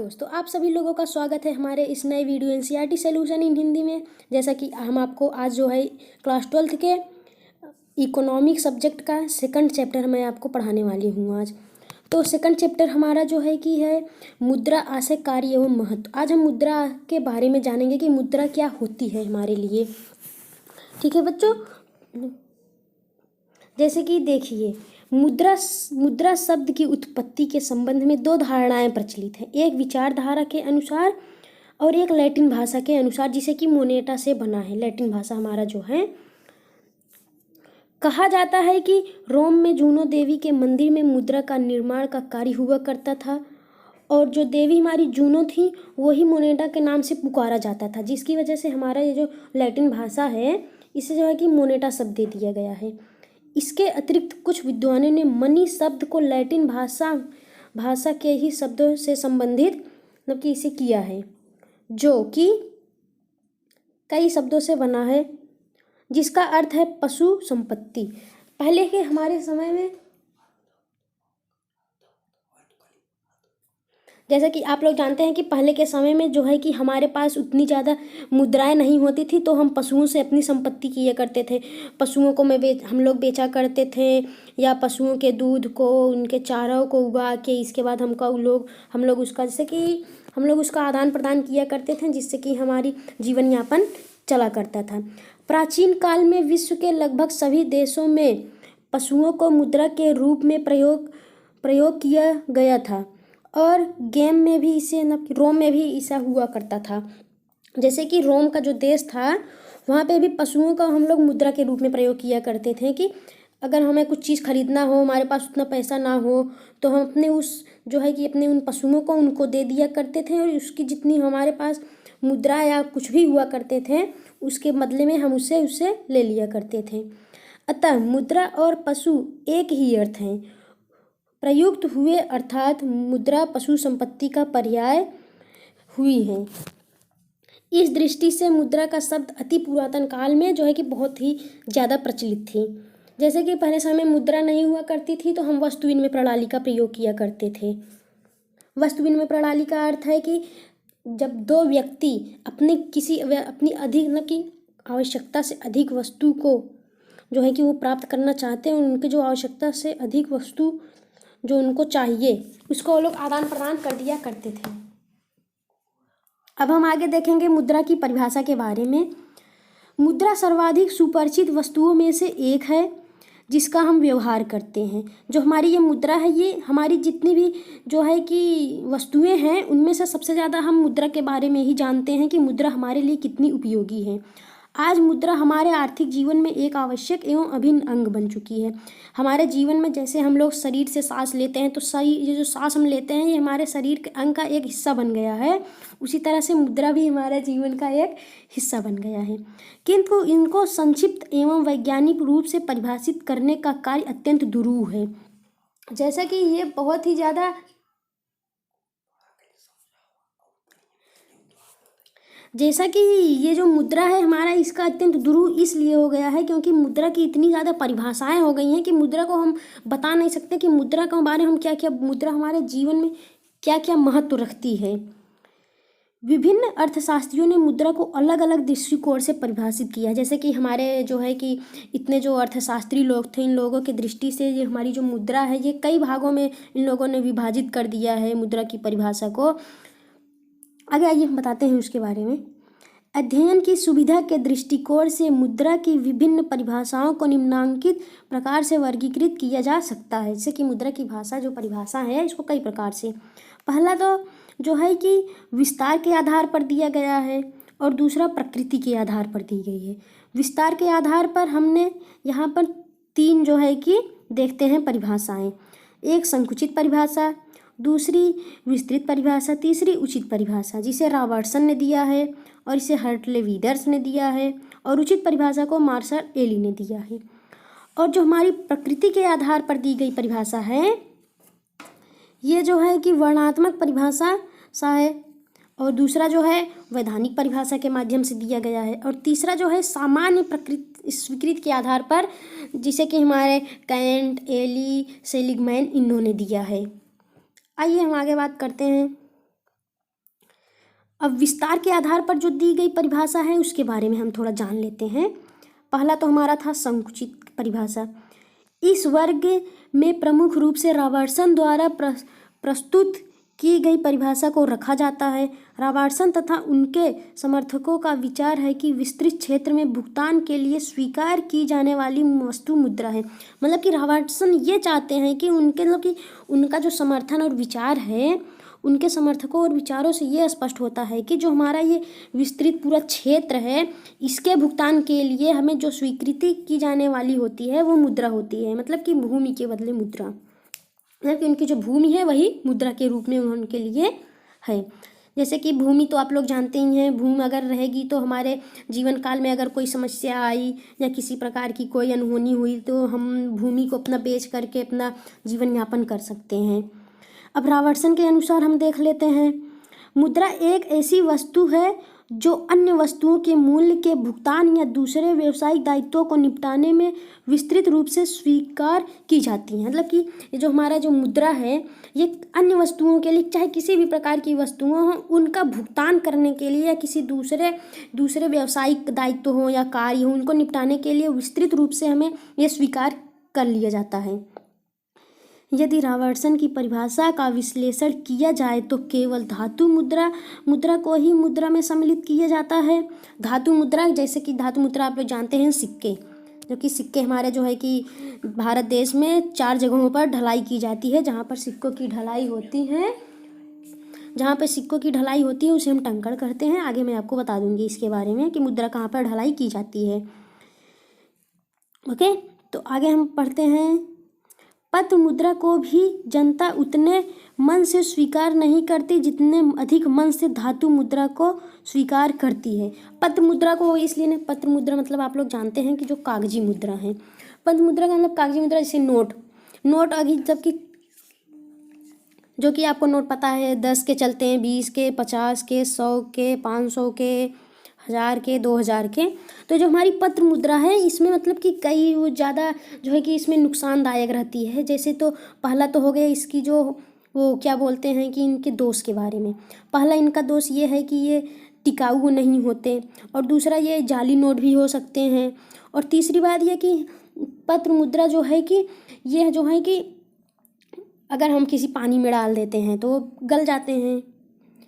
दोस्तों, आप सभी लोगों का स्वागत है हमारे इस नए video NCERT solution in Hindi में। जैसा कि हम आपको आज जो है क्लास 12th के इकोनॉमिक सब्जेक्ट का सेकंड चैप्टर मैं आपको पढ़ाने वाली हूँ आज। तो सेकंड चैप्टर हमारा जो है कि है मुद्रा आशय, कार्य एवं महत्व। आज हम मुद्रा के बारे में जानेंगे कि मुद्रा क्या होती है हमारे लिए। ठीक है बच्चों, जैसे कि देखिए, मुद्रा शब्द की उत्पत्ति के संबंध में दो धारणाएं प्रचलित हैं। एक विचारधारा के अनुसार और एक लैटिन भाषा के अनुसार, जिसे कि मोनेटा से बना है। लैटिन भाषा हमारा जो है, कहा जाता है कि रोम में जूनो देवी के मंदिर में मुद्रा का निर्माण का कार्य हुआ करता था और जो देवी हमारी जूनो थी वही मोनेटा के नाम से पुकारा जाता था, जिसकी वजह से हमारा ये जो लैटिन भाषा है इसे जो है कि मोनेटा शब्द दे दिया गया है। इसके अतिरिक्त कुछ विद्वानों ने मनी शब्द को लैटिन भाषा के ही शब्दों से संबंधित मतलब कि इसे किया है, जो कि कई शब्दों से बना है, जिसका अर्थ है पशु संपत्ति। पहले के हमारे समय में, जैसा कि आप लोग जानते हैं कि पहले के समय में जो है कि हमारे पास उतनी ज़्यादा मुद्राएं नहीं होती थी, तो हम पशुओं से अपनी संपत्ति किया करते थे। पशुओं को हम लोग बेचा करते थे, या पशुओं के दूध को, उनके चारों को उगा के इसके बाद हम लोग उसका जैसे कि हम लोग उसका आदान प्रदान किया करते थे, जिससे कि हमारी जीवन यापन चला करता था। प्राचीन काल में विश्व के लगभग सभी देशों में पशुओं को मुद्रा के रूप में प्रयोग किया गया था और रोम में भी ऐसा हुआ करता था। जैसे कि रोम का जो देश था वहाँ पे भी पशुओं का हम लोग मुद्रा के रूप में प्रयोग किया करते थे कि अगर हमें कुछ चीज़ खरीदना हो, हमारे पास उतना पैसा ना हो, तो हम अपने अपने उन पशुओं को उनको दे दिया करते थे और उसकी जितनी हमारे पास मुद्रा या कुछ भी हुआ करते थे उसके बदले में हम उससे ले लिया करते थे। अतः मुद्रा और पशु एक ही अर्थ हैं, प्रयुक्त हुए, अर्थात मुद्रा पशु संपत्ति का पर्याय हुई है। इस दृष्टि से मुद्रा का शब्द अति पुरातन काल में जो है कि बहुत ही ज़्यादा प्रचलित थी। जैसे कि पहले समय में मुद्रा नहीं हुआ करती थी तो हम वस्तु विनिमय प्रणाली का प्रयोग किया करते थे। वस्तु विनिमय प्रणाली का अर्थ है कि जब दो व्यक्ति अपनी अधिक न की आवश्यकता से अधिक वस्तु को जो है कि वो प्राप्त करना चाहते हैं, उनके जो आवश्यकता से अधिक वस्तु जो उनको चाहिए उसको वो लोग आदान प्रदान कर दिया करते थे। अब हम आगे देखेंगे मुद्रा की परिभाषा के बारे में। मुद्रा सर्वाधिक सुपरिचित वस्तुओं में से एक है जिसका हम व्यवहार करते हैं। जो हमारी ये मुद्रा है, ये हमारी जितनी भी जो है कि वस्तुएं हैं उनमें से सबसे ज़्यादा हम मुद्रा के बारे में ही जानते हैं कि मुद्रा हमारे लिए कितनी उपयोगी है। आज मुद्रा हमारे आर्थिक जीवन में एक आवश्यक एवं अभिन्न अंग बन चुकी है। हमारे जीवन में जैसे हम लोग शरीर से सांस लेते हैं, तो ये जो सांस हम लेते हैं ये हमारे शरीर के अंग का एक हिस्सा बन गया है। उसी तरह से मुद्रा भी हमारे जीवन का एक हिस्सा बन गया है, किंतु इनको संक्षिप्त एवं वैज्ञानिक रूप से परिभाषित करने का कार्य अत्यंत दुरूह है। जैसा कि ये बहुत ही ज़्यादा जैसा कि ये जो मुद्रा है हमारा, इसका अत्यंत दुरूह इसलिए हो गया है क्योंकि मुद्रा की इतनी ज़्यादा परिभाषाएं हो गई हैं कि मुद्रा को हम बता नहीं सकते कि मुद्रा के बारे में हम मुद्रा हमारे जीवन में क्या क्या महत्व रखती है। विभिन्न अर्थशास्त्रियों ने मुद्रा को अलग अलग दृष्टिकोण से परिभाषित किया है। जैसे कि हमारे जो है कि इतने जो अर्थशास्त्री लोग थे, इन लोगों की दृष्टि से ये हमारी जो मुद्रा है ये कई भागों में इन लोगों ने विभाजित कर दिया है मुद्रा की परिभाषा को। आगे आइए हम बताते हैं उसके बारे में। अध्ययन की सुविधा के दृष्टिकोण से मुद्रा की विभिन्न परिभाषाओं को निम्नांकित प्रकार से वर्गीकृत किया जा सकता है। जैसे कि मुद्रा की परिभाषा है इसको कई प्रकार से। पहला तो जो है कि विस्तार के आधार पर दिया गया है और दूसरा प्रकृति के आधार पर दी गई है। विस्तार के आधार पर हमने यहाँ पर तीन जो है कि देखते हैं परिभाषाएं। एक संकुचित परिभाषा, दूसरी विस्तृत परिभाषा, तीसरी उचित परिभाषा, जिसे रॉबर्टसन ने दिया है और इसे हर्टले वीडर्स ने दिया है, और उचित परिभाषा को मार्शल एली ने दिया है। और जो हमारी प्रकृति के आधार पर दी गई परिभाषा है ये जो है कि वर्णनात्मक परिभाषा है, और दूसरा जो है वैधानिक परिभाषा के माध्यम से दिया गया है, और तीसरा जो है सामान्य स्वीकृत के आधार पर, जिसे कि हमारे कैंट, एली, सेलिगमैन इन्होंने दिया है। आइए हम आगे बात करते हैं। अब विस्तार के आधार पर जो दी गई परिभाषा है उसके बारे में हम थोड़ा जान लेते हैं। पहला तो हमारा था संकुचित परिभाषा। इस वर्ग में प्रमुख रूप से रॉबर्टसन द्वारा प्रस्तुत की गई परिभाषा को रखा जाता है। रॉबर्टसन तथा उनके समर्थकों का विचार है कि विस्तृत क्षेत्र में भुगतान के लिए स्वीकार की जाने वाली वस्तु मुद्रा है। मतलब कि रॉबर्टसन ये चाहते हैं कि उनके मतलब कि उनका जो समर्थन और विचार है, उनके समर्थकों और विचारों से ये स्पष्ट होता है कि जो हमारा ये विस्तृत पूरा क्षेत्र है, इसके भुगतान के लिए हमें जो स्वीकृति की जाने वाली होती है वो मुद्रा होती है। मतलब कि भूमि के बदले मुद्रा, मतलब कि उनकी जो भूमि है वही मुद्रा के रूप में उनके लिए है। जैसे कि भूमि तो आप लोग जानते ही हैं, भूमि अगर रहेगी तो हमारे जीवन काल में अगर कोई समस्या आई या किसी प्रकार की कोई अनहोनी हुई तो हम भूमि को अपना बेच करके अपना जीवन यापन कर सकते हैं। अब रॉबर्टसन के अनुसार हम देख लेते हैं, मुद्रा एक ऐसी वस्तु है जो अन्य वस्तुओं के मूल्य के भुगतान या दूसरे व्यावसायिक दायित्वों को निपटाने में विस्तृत रूप से स्वीकार की जाती है। मतलब कि ये जो हमारा जो मुद्रा है ये अन्य वस्तुओं के लिए, चाहे किसी भी प्रकार की वस्तुओं हों, उनका भुगतान करने के लिए या किसी दूसरे व्यावसायिक दायित्व हो या कार्य हो, उनको निपटाने के लिए विस्तृत रूप से हमें ये स्वीकार कर लिया जाता है। यदि रॉबर्टसन की परिभाषा का विश्लेषण किया जाए तो केवल धातु मुद्रा को ही मुद्रा में सम्मिलित किया जाता है। धातु मुद्रा, जैसे कि धातु मुद्रा आप लोग जानते हैं सिक्के, जो कि सिक्के हमारे जो है कि भारत देश में 4 जगहों पर ढलाई की जाती है, जहाँ पर सिक्कों की ढलाई होती है, उसे हम टंकण कहते हैं। आगे मैं आपको बता दूंगी इसके बारे में कि मुद्रा कहाँ पर ढलाई की जाती है। ओके, तो आगे हम पढ़ते हैं, पत्र मुद्रा को भी जनता उतने मन से स्वीकार नहीं करती जितने अधिक मन से धातु मुद्रा को स्वीकार करती है। पत्र मुद्रा को इसलिए नहीं, पत्र मुद्रा मतलब आप लोग जानते हैं कि जो कागजी मुद्रा है। पत्र मुद्रा का मतलब कागजी मुद्रा, जैसे नोट अभी जबकि जो कि आपको नोट पता है 10 के चलते हैं, 20 के, 50 के, 100 के, 500 के, 1000 के, 2000 के। तो जो हमारी पत्र मुद्रा है इसमें मतलब कि कई वो ज़्यादा जो है कि इसमें नुकसानदायक रहती है। जैसे तो पहला तो हो गया इसकी जो वो क्या बोलते हैं कि इनके दोष के बारे में। पहला इनका दोष ये है कि ये टिकाऊ नहीं होते, और दूसरा ये जाली नोट भी हो सकते हैं, और तीसरी बात यह कि पत्र मुद्रा जो है कि ये जो है कि अगर हम किसी पानी में डाल देते हैं तो गल जाते हैं,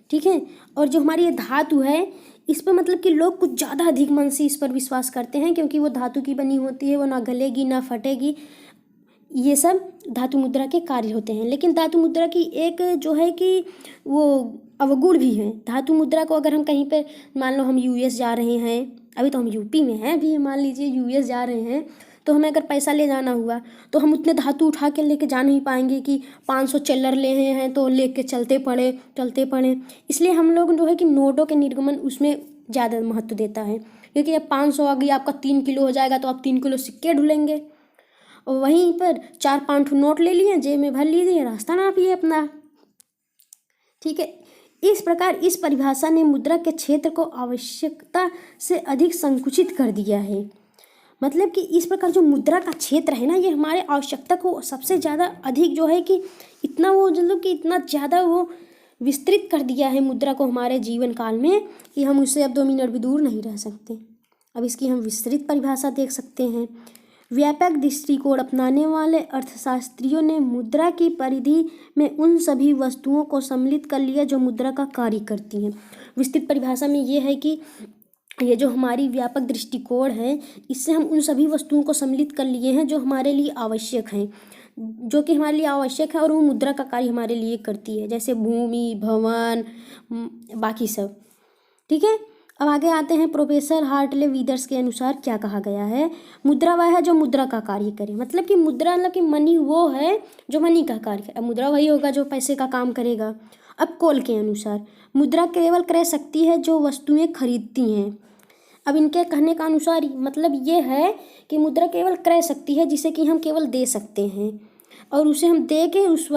ठीक है। और जो हमारी ये धातु है इस पर मतलब कि लोग कुछ ज़्यादा अधिक मन से इस पर विश्वास करते हैं, क्योंकि वो धातु की बनी होती है, वो ना गलेगी ना फटेगी। ये सब धातु मुद्रा के कार्य होते हैं। लेकिन धातु मुद्रा की एक जो है कि वो अवगुण भी है। धातु मुद्रा को अगर हम कहीं पे मान लो हम यूएस जा रहे हैं, अभी तो हम यूपी में हैं, अभी मान लीजिए यूएस जा रहे हैं, तो हमें अगर पैसा ले जाना हुआ तो हम उतने धातु उठा के लेके जा नहीं पाएंगे कि 500 चिल्लर ले रहे हैं तो लेके चलते पड़े। इसलिए हम लोग जो है कि नोटों के निर्गमन उसमें ज़्यादा महत्व देता है, क्योंकि अब 500 आ गई, आपका 3 किलो हो जाएगा तो आप 3 किलो सिक्के ढूंढेंगे, और वहीं पर 4-5 नोट ले लिए, जेब में भर लीजिए, रास्ता नापिए अपना, ठीक है। इस प्रकार इस परिभाषा ने मुद्रा के क्षेत्र को आवश्यकता से अधिक संकुचित कर दिया है। मतलब कि इस प्रकार जो मुद्रा का क्षेत्र है ना, ये हमारे आवश्यकता को सबसे ज़्यादा अधिक जो है कि इतना वो मतलब कि इतना ज़्यादा वो विस्तृत कर दिया है मुद्रा को हमारे जीवन काल में कि हम उससे अब 2 मिनट भी दूर नहीं रह सकते। अब इसकी हम विस्तृत परिभाषा देख सकते हैं। व्यापक दृष्टिकोण अपनाने वाले अर्थशास्त्रियों ने मुद्रा की परिधि में उन सभी वस्तुओं को सम्मिलित कर लिया जो मुद्रा का कार्य करती हैं। विस्तृत परिभाषा में ये है कि ये जो हमारी व्यापक दृष्टिकोण है, इससे हम उन सभी वस्तुओं को सम्मिलित कर लिए हैं जो हमारे लिए आवश्यक हैं, और वो मुद्रा का कार्य हमारे लिए करती है, जैसे भूमि, भवन, बाकी सब, ठीक है। अब आगे आते हैं, प्रोफेसर हार्टले वीदर्स के अनुसार क्या कहा गया है, मुद्रा वह है जो मुद्रा का कार्य करे। मतलब कि मुद्रा मतलब कि मनी वो है जो मनी का कार्य करे। अब मुद्रा वही होगा जो पैसे का काम करेगा। अब कोल के अनुसार मुद्रा केवल क्रय शक्ति है जो वस्तुएं खरीदती हैं। अब इनके कहने का अनुसार मतलब ये है कि मुद्रा केवल क्रय शक्ति है जिसे कि हम केवल दे सकते हैं, और उसे हम दे के उस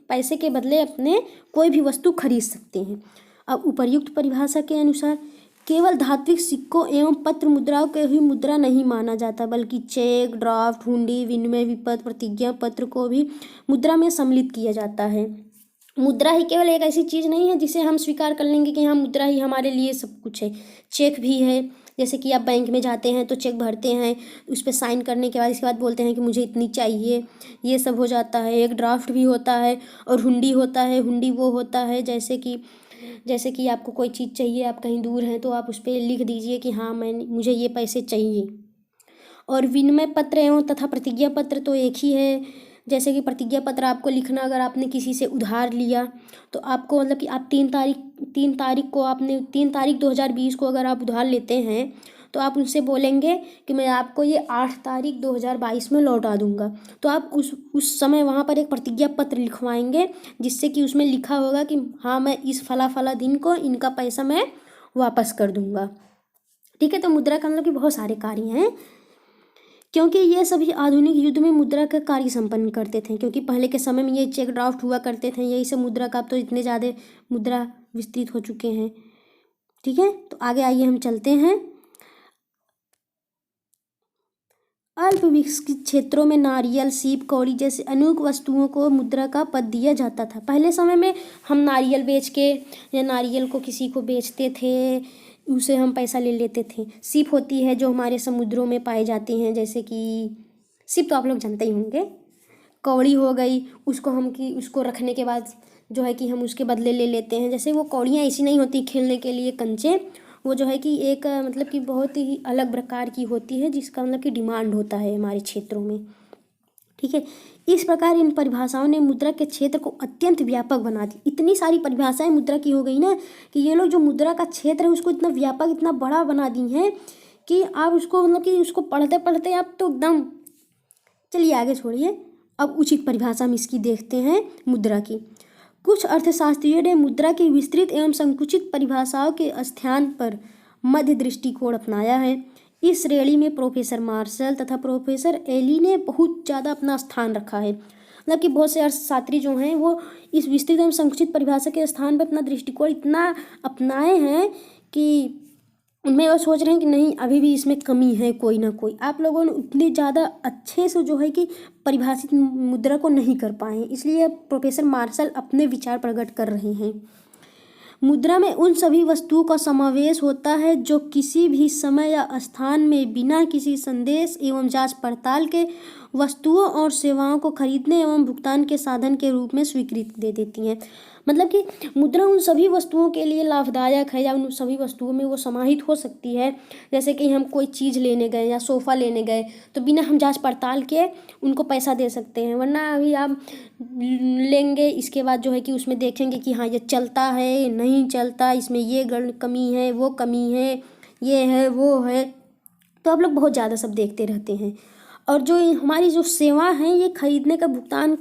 पैसे के बदले अपने कोई भी वस्तु खरीद सकते हैं। अब उपर्युक्त परिभाषा के अनुसार केवल धात्विक सिक्कों एवं पत्र मुद्राओं को ही मुद्रा नहीं माना जाता, बल्कि चेक, ड्राफ्ट, हुंडी, विनिमय विपत्र, प्रतिज्ञा पत्र को भी मुद्रा में सम्मिलित किया जाता है। मुद्रा ही केवल एक ऐसी चीज़ नहीं है जिसे हम स्वीकार कर लेंगे कि हाँ मुद्रा ही हमारे लिए सब कुछ है। चेक भी है, जैसे कि आप बैंक में जाते हैं तो चेक भरते हैं, उस पर साइन करने के बाद इसके बाद बोलते हैं कि मुझे इतनी चाहिए, ये सब हो जाता है। एक ड्राफ्ट भी होता है और हुंडी होता है। हुंडी वो होता है जैसे कि आपको कोई चीज़ चाहिए, आप कहीं दूर हैं तो आप उस पर लिख दीजिए कि हाँ मुझे ये पैसे चाहिए। और विनिमय पत्र एवं तथा प्रतिज्ञा पत्र तो एक ही है। जैसे कि प्रतिज्ञा पत्र आपको लिखना, अगर आपने किसी से उधार लिया तो आपको मतलब कि आप 3 तारीख 2020 को अगर आप उधार लेते हैं तो आप उनसे बोलेंगे कि मैं आपको ये 8 तारीख 2022 में लौटा दूंगा। तो आप उस समय वहाँ पर एक प्रतिज्ञा पत्र लिखवाएंगे जिससे कि उसमें लिखा होगा कि हाँ मैं इस फला दिन को इनका पैसा मैं वापस कर दूंगा। ठीक है, तो मुद्रा का मतलब कि बहुत सारे कार्य हैं, क्योंकि ये सभी आधुनिक युद्ध में मुद्रा का कार्य संपन्न करते थे। क्योंकि पहले के समय में ये चेक ड्राफ्ट हुआ करते थे, यही सब मुद्रा का। अब तो इतने ज़्यादा मुद्रा विस्तृत हो चुके हैं। ठीक है, तो आगे आइए हम चलते हैं। अल्प विकसित क्षेत्रों में नारियल, सीप, कौड़ी जैसे अनेक वस्तुओं को मुद्रा का पद दिया जाता था। पहले समय में हम नारियल बेच के या नारियल को किसी को बेचते थे, उसे हम पैसा ले लेते थे। सीप होती है जो हमारे समुद्रों में पाए जाती हैं, जैसे कि सीप तो आप लोग जानते ही होंगे। कौड़ी हो गई, उसको रखने के बाद जो है कि हम उसके बदले ले लेते हैं। जैसे वो कौड़ियाँ ऐसी नहीं होती खेलने के लिए कंचे, वो जो है कि एक मतलब कि बहुत ही अलग प्रकार की होती है जिसका मतलब कि डिमांड होता है हमारे क्षेत्रों में। ठीक है, इस प्रकार इन परिभाषाओं ने मुद्रा के क्षेत्र को अत्यंत व्यापक बना दी। इतनी सारी परिभाषाएं मुद्रा की हो गई ना कि ये लोग जो मुद्रा का क्षेत्र है उसको इतना व्यापक, इतना बड़ा बना दी हैं कि आप उसको मतलब कि उसको पढ़ते पढ़ते आप तो एकदम। चलिए आगे छोड़िए, अब उचित परिभाषा हम इसकी देखते हैं मुद्रा की। कुछ अर्थशास्त्रियों ने मुद्रा की विस्तृत एवं संकुचित परिभाषाओं के स्थान पर मध्य दृष्टिकोण अपनाया है। इस श्रेणी में प्रोफेसर मार्शल तथा प्रोफेसर एली ने बहुत ज़्यादा अपना स्थान रखा है। मतलब कि बहुत से अर्थशास्त्री जो हैं वो इस विस्तृत एवं संकुचित परिभाषा के स्थान पर अपना दृष्टिकोण इतना अपनाए हैं कि उनमें वो सोच रहे हैं कि नहीं अभी भी इसमें कमी है कोई ना कोई। आप लोगों ने उतनी ज़्यादा अच्छे से जो है कि परिभाषित मुद्रा को नहीं कर पाए, इसलिए प्रोफेसर मार्शल अपने विचार प्रकट कर रहे हैं। मुद्रा में उन सभी वस्तुओं का समावेश होता है जो किसी भी समय या स्थान में बिना किसी संदेश एवं जांच पड़ताल के वस्तुओं और सेवाओं को खरीदने एवं भुगतान के साधन के रूप में स्वीकृति दे देती हैं। मतलब कि मुद्रा उन सभी वस्तुओं के लिए लाभदायक है या उन सभी वस्तुओं में वो समाहित हो सकती है। जैसे कि हम कोई चीज़ लेने गए या सोफ़ा लेने गए तो बिना हम जांच पड़ताल के उनको पैसा दे सकते हैं, वरना अभी आप लेंगे इसके बाद जो है कि उसमें देखेंगे कि हाँ ये चलता है नहीं चलता, इसमें ये कमी है वो कमी है, ये है वो है, तो आप लोग बहुत ज़्यादा सब देखते रहते हैं। और जो हमारी जो सेवा है ये खरीदने का भुगतान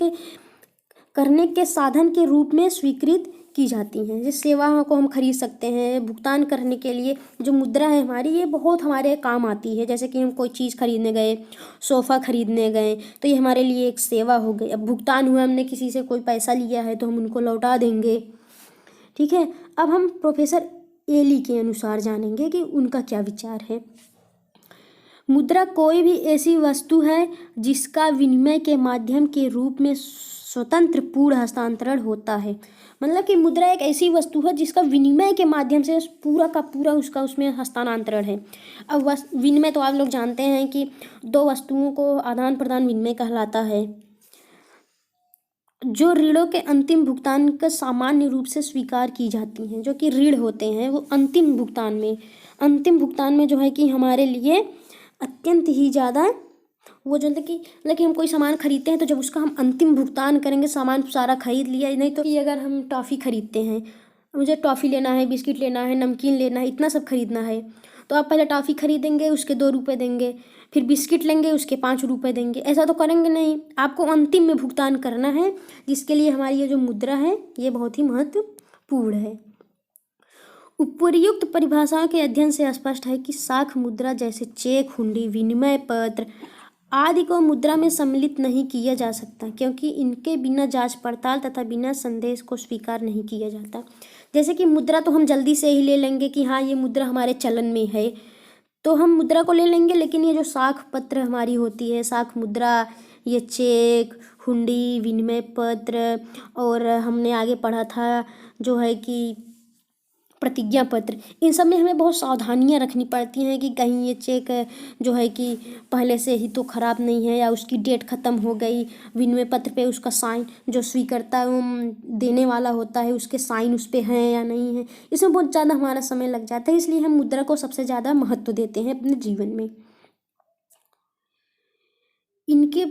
करने के साधन के रूप में स्वीकृत की जाती हैं। जिस सेवा को हम खरीद सकते हैं भुगतान करने के लिए, जो मुद्रा है हमारी ये बहुत हमारे काम आती है। जैसे कि हम कोई चीज़ खरीदने गए, सोफ़ा खरीदने गए तो ये हमारे लिए एक सेवा हो गई। अब भुगतान हुआ, हमने किसी से कोई पैसा लिया है तो हम उनको लौटा देंगे। ठीक है, अब हम प्रोफेसर एली के अनुसार जानेंगे कि उनका क्या विचार है। मुद्रा कोई भी ऐसी वस्तु है जिसका विनिमय के माध्यम के रूप में स्वतंत्र पूर्ण हस्तांतरण होता है। मतलब कि मुद्रा एक ऐसी वस्तु है जिसका विनिमय के माध्यम से पूरा का पूरा उसमें हस्तांतरण है। अब विनिमय तो आप लोग जानते हैं कि दो वस्तुओं को आदान प्रदान विनिमय कहलाता है। जो ऋणों के अंतिम भुगतान का सामान्य रूप से स्वीकार की जाती हैं, जो कि ऋण होते हैं वो अंतिम भुगतान में जो है कि हमारे लिए अत्यंत ही ज़्यादा वो जो मतलब कि हम कोई सामान खरीदते हैं तो जब उसका हम अंतिम भुगतान करेंगे, सामान सारा खरीद लिया, नहीं तो कि अगर हम टॉफ़ी खरीदते हैं, मुझे टॉफ़ी लेना है, बिस्किट लेना है, नमकीन लेना है, इतना सब खरीदना है, तो आप पहले टॉफ़ी खरीदेंगे उसके 2 रुपये देंगे, फिर बिस्किट लेंगे उसके 5 रुपये देंगे, ऐसा तो करेंगे नहीं। आपको अंतिम में भुगतान करना है, जिसके लिए हमारी ये जो मुद्रा है ये बहुत ही महत्वपूर्ण है। उपर्युक्त परिभाषाओं के अध्ययन से स्पष्ट है कि साख मुद्रा जैसे चेक, हुंडी, विनिमय पत्र आदि को मुद्रा में सम्मिलित नहीं किया जा सकता, क्योंकि इनके बिना जांच पड़ताल तथा बिना संदेश को स्वीकार नहीं किया जाता। जैसे कि मुद्रा तो हम जल्दी से ही ले लेंगे कि हाँ ये मुद्रा हमारे चलन में है, तो हम मुद्रा को ले लेंगे, लेकिन ये जो साख पत्र हमारी होती है, साख मुद्रा, ये चेक, हुंडी, विनिमय पत्र, और हमने आगे पढ़ा था जो है कि प्रतिज्ञा पत्र। इन सब में हमें बहुत सावधानियां रखनी पड़ती हैं कि कहीं ये चेक जो है कि पहले से ही तो ख़राब नहीं है या उसकी डेट ख़त्म हो गई। विनिमय पत्र पे उसका साइन, जो स्वीकर्ता देने वाला होता है, उसके साइन उस पर हैं या नहीं है। इसमें बहुत ज़्यादा हमारा समय लग जाता है, इसलिए हम मुद्रा को सबसे ज़्यादा महत्व देते हैं अपने जीवन में। इनके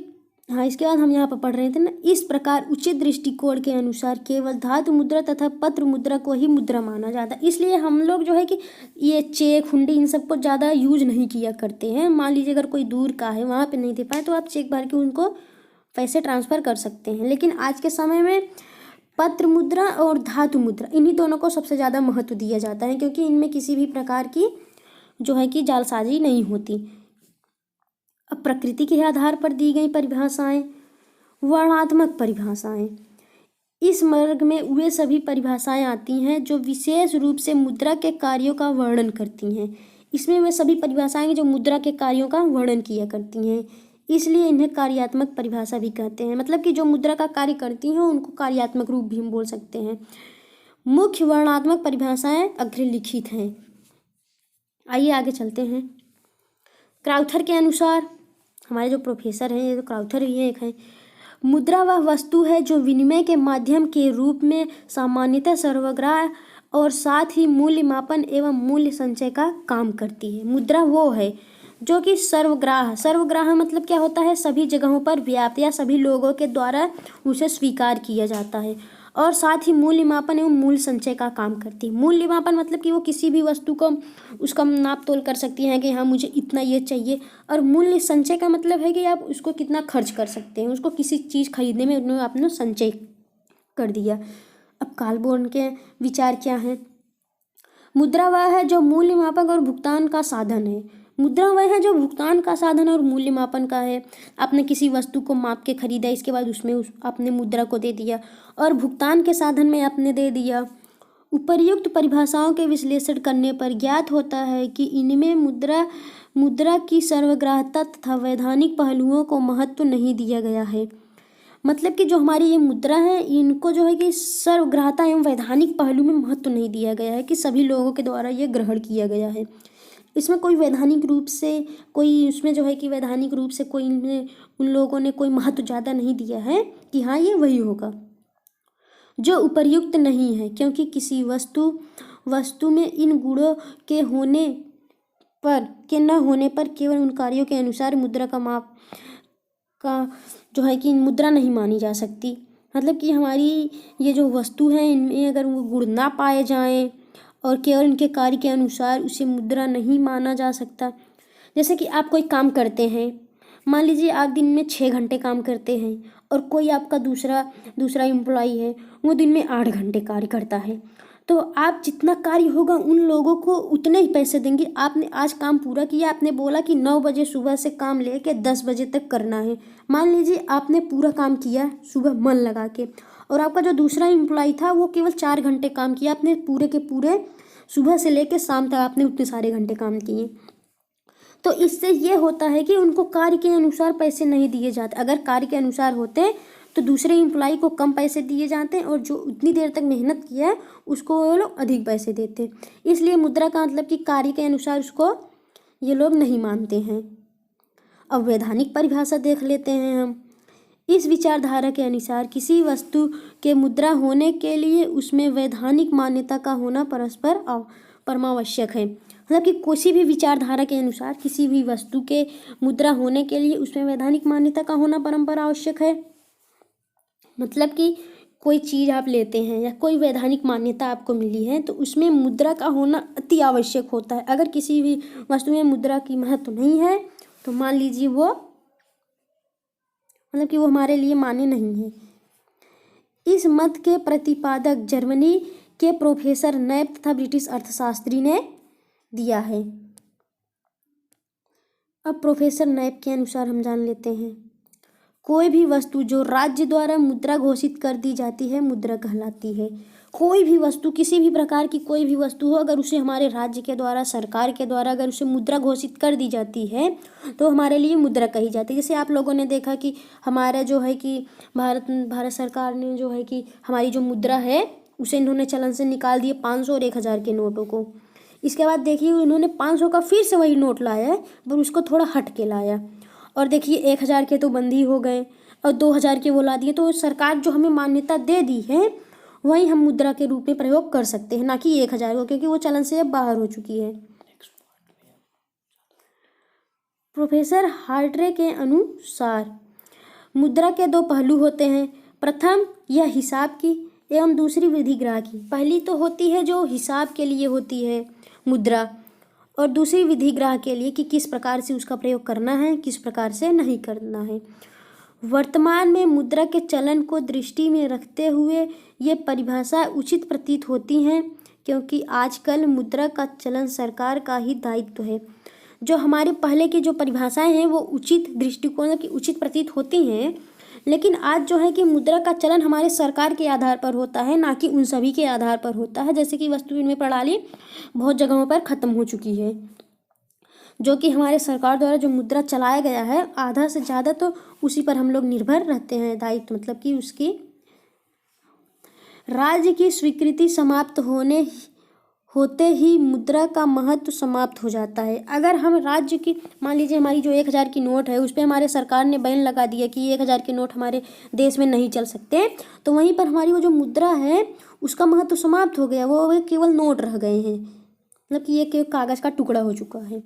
हाँ, इसके बाद हम यहाँ पर पढ़ रहे थे ना, इस प्रकार उचित दृष्टिकोण के अनुसार केवल धातु मुद्रा तथा पत्र मुद्रा को ही मुद्रा माना जाता है। इसलिए हम लोग जो है कि ये चेक, हुंडी, इन सबको ज़्यादा यूज नहीं किया करते हैं। मान लीजिए अगर कोई दूर का है, वहाँ पे नहीं दे पाए, तो आप चेक भर के उनको पैसे ट्रांसफ़र कर सकते हैं। लेकिन आज के समय में पत्र मुद्रा और धातु मुद्रा, इन्हीं दोनों को सबसे ज़्यादा महत्व दिया जाता है, क्योंकि इनमें किसी भी प्रकार की जो है कि जालसाजी नहीं होती। अब प्रकृति के आधार पर दी गई परिभाषाएं, वर्णनात्मक परिभाषाएं। इस वर्ग में वे सभी परिभाषाएं आती हैं जो विशेष रूप से मुद्रा के कार्यों का वर्णन करती हैं। इसमें वे सभी परिभाषाएं जो मुद्रा के कार्यों का वर्णन किया करती हैं, इसलिए इन्हें कार्यात्मक परिभाषा भी कहते हैं। मतलब कि जो मुद्रा का कार्य करती हैं उनको कार्यात्मक रूप भी हम बोल सकते हैं। मुख्य वर्णनात्मक परिभाषाएं अग्रलिखित हैं। आइए आगे चलते हैं। क्राउथर के अनुसार, हमारे जो प्रोफेसर हैं, ये तो क्राउथर ही एक हैं, मुद्रा वह वस्तु है जो विनिमय के माध्यम के रूप में सामान्यतः सर्वग्राह और साथ ही मूल्य मापन एवं मूल्य संचय का काम करती है। मुद्रा वो है जो कि सर्वग्राह मतलब क्या होता है, सभी जगहों पर व्याप्त या सभी लोगों के द्वारा उसे स्वीकार किया जाता है, और साथ ही मूल्य मापन एवं मूल्य संचय का काम करती है। मूल्य मापन मतलब कि वो किसी भी वस्तु को उसका नाप तोल कर सकती हैं कि हाँ मुझे इतना ये चाहिए, और मूल्य संचय का मतलब है कि आप उसको कितना खर्च कर सकते हैं, उसको किसी चीज़ खरीदने में उन्होंने आपने संचय कर दिया। अब कालबोर्न के विचार क्या हैं? मुद्रा वह है जो मूल्य मापक और भुगतान का साधन है। मुद्रा वह है जो भुगतान का साधन और मूल्य मापन का है। आपने किसी वस्तु को माप के खरीदा, इसके बाद उसमें आपने मुद्रा को दे दिया, और भुगतान के साधन में आपने दे दिया। उपर्युक्त परिभाषाओं के विश्लेषण करने पर ज्ञात होता है कि इनमें मुद्रा की सर्वग्राहता तथा वैधानिक पहलुओं को महत्व नहीं दिया गया है। मतलब कि जो हमारी ये मुद्रा है, इनको जो है कि सर्वग्राहता एवं वैधानिक पहलू में महत्व नहीं दिया गया है कि सभी लोगों के द्वारा ये ग्रहण किया गया है। इसमें कोई वैधानिक रूप से कोई उसमें जो है कि वैधानिक रूप से कोई उन लोगों ने कोई महत्व ज़्यादा नहीं दिया है कि हाँ ये वही होगा जो उपर्युक्त नहीं है, क्योंकि किसी वस्तु में इन गुणों के न होने पर केवल उन कार्यों के अनुसार मुद्रा का माप का जो है कि मुद्रा नहीं मानी जा सकती। मतलब कि हमारी ये जो वस्तु है, इनमें अगर वो गुण ना पाए जाएं और केवल इनके कार्य के अनुसार उसे मुद्रा नहीं माना जा सकता। जैसे कि आप कोई काम करते हैं, मान लीजिए आप दिन में 6 घंटे काम करते हैं, और कोई आपका दूसरा एम्प्लॉई है, वो दिन में 8 घंटे कार्य करता है, तो आप जितना कार्य होगा उन लोगों को उतने ही पैसे देंगे। आपने आज काम पूरा किया, आपने बोला कि 9 बजे सुबह से काम लेके 10 बजे तक करना है। मान लीजिए आपने पूरा काम किया सुबह मन लगा के, और आपका जो दूसरा एम्प्लॉई था वो केवल 4 घंटे काम किया। आपने पूरे के पूरे सुबह से लेकर शाम तक आपने उतने सारे घंटे काम किए। तो इससे ये होता है कि उनको कार्य के अनुसार पैसे नहीं दिए जाते। अगर कार्य के अनुसार होते तो दूसरे एम्प्लॉई को कम पैसे दिए जाते हैं, और जो उतनी देर तक मेहनत किया है उसको वो लोग अधिक पैसे देते। इसलिए मुद्रा का मतलब कि कार्य के अनुसार उसको ये लोग नहीं मानते हैं। अब वैधानिक परिभाषा देख लेते हैं हम। इस विचारधारा के अनुसार किसी वस्तु के मुद्रा होने के लिए उसमें वैधानिक मान्यता का होना परमावश्यक है। मतलब कि किसी भी विचारधारा के अनुसार किसी भी वस्तु के मुद्रा होने के लिए उसमें वैधानिक मान्यता का होना परम्परा आवश्यक है। मतलब कि कोई चीज़ आप लेते हैं या कोई वैधानिक मान्यता आपको मिली है, तो उसमें मुद्रा का होना अति आवश्यक होता है। अगर किसी भी वस्तु में मुद्रा की महत्व नहीं है तो मान लीजिए वो मतलब कि वो हमारे लिए मान्य नहीं है। इस मत के प्रतिपादक जर्मनी के प्रोफेसर नैप तथा ब्रिटिश अर्थशास्त्री ने दिया है। अब प्रोफेसर नैप के अनुसार हम जान लेते हैं, कोई भी वस्तु जो राज्य द्वारा मुद्रा घोषित कर दी जाती है मुद्रा कहलाती है। कोई भी वस्तु, किसी भी प्रकार की कोई भी वस्तु हो, अगर उसे हमारे राज्य के द्वारा, सरकार के द्वारा अगर उसे मुद्रा घोषित कर दी जाती है तो हमारे लिए मुद्रा कही जाती है। जैसे आप लोगों ने देखा कि हमारा जो है कि भारत सरकार ने जो है कि हमारी जो मुद्रा है उसे इन्होंने चलन से निकाल दिए 500 और 1000 के नोटों को। इसके बाद देखिए उन्होंने 500 का फिर से वही नोट लाया है, पर उसको थोड़ा हट के लाया। और देखिए 1000 के तो बंद ही हो गए और 2000 के वो ला दिए। तो सरकार जो हमें मान्यता दे दी है वही हम मुद्रा के रूप में प्रयोग कर सकते हैं, ना कि 1000 को, क्योंकि वो चलन से अब बाहर हो चुकी है। प्रोफेसर हार्ट्रे के अनुसार मुद्रा के दो पहलू होते हैं। प्रथम यह हिसाब की एवं दूसरी विधिग्रह की। पहली तो होती है जो हिसाब के लिए होती है मुद्रा, और दूसरी विधिग्रह के लिए कि किस प्रकार से उसका प्रयोग करना है, किस प्रकार से नहीं करना है। वर्तमान में मुद्रा के चलन को दृष्टि में रखते हुए ये परिभाषा उचित प्रतीत होती हैं, क्योंकि आजकल मुद्रा का चलन सरकार का ही दायित्व है। जो हमारे पहले की जो परिभाषाएं हैं वो उचित दृष्टिकोण की उचित प्रतीत होती हैं, लेकिन आज जो है कि मुद्रा का चलन हमारे सरकार के आधार पर होता है, ना कि उन सभी के आधार पर होता है। जैसे कि वस्तु विनिमय प्रणाली बहुत जगहों पर ख़त्म हो चुकी है, जो कि हमारे सरकार द्वारा जो मुद्रा चलाया गया है आधा से ज़्यादा तो उसी पर हम लोग निर्भर रहते हैं। दायित्व मतलब कि उसकी राज्य की स्वीकृति समाप्त होते ही मुद्रा का महत्व समाप्त हो जाता है। अगर हम राज्य की, मान लीजिए हमारी जो 1000 की नोट है उस पर हमारे सरकार ने बैन लगा दिया कि 1000 के नोट हमारे देश में नहीं चल सकते, तो वहीं पर हमारी वो जो मुद्रा है उसका महत्व समाप्त हो गया, वो केवल नोट रह गए हैं, मतलब कि ये कागज़ का टुकड़ा हो चुका है।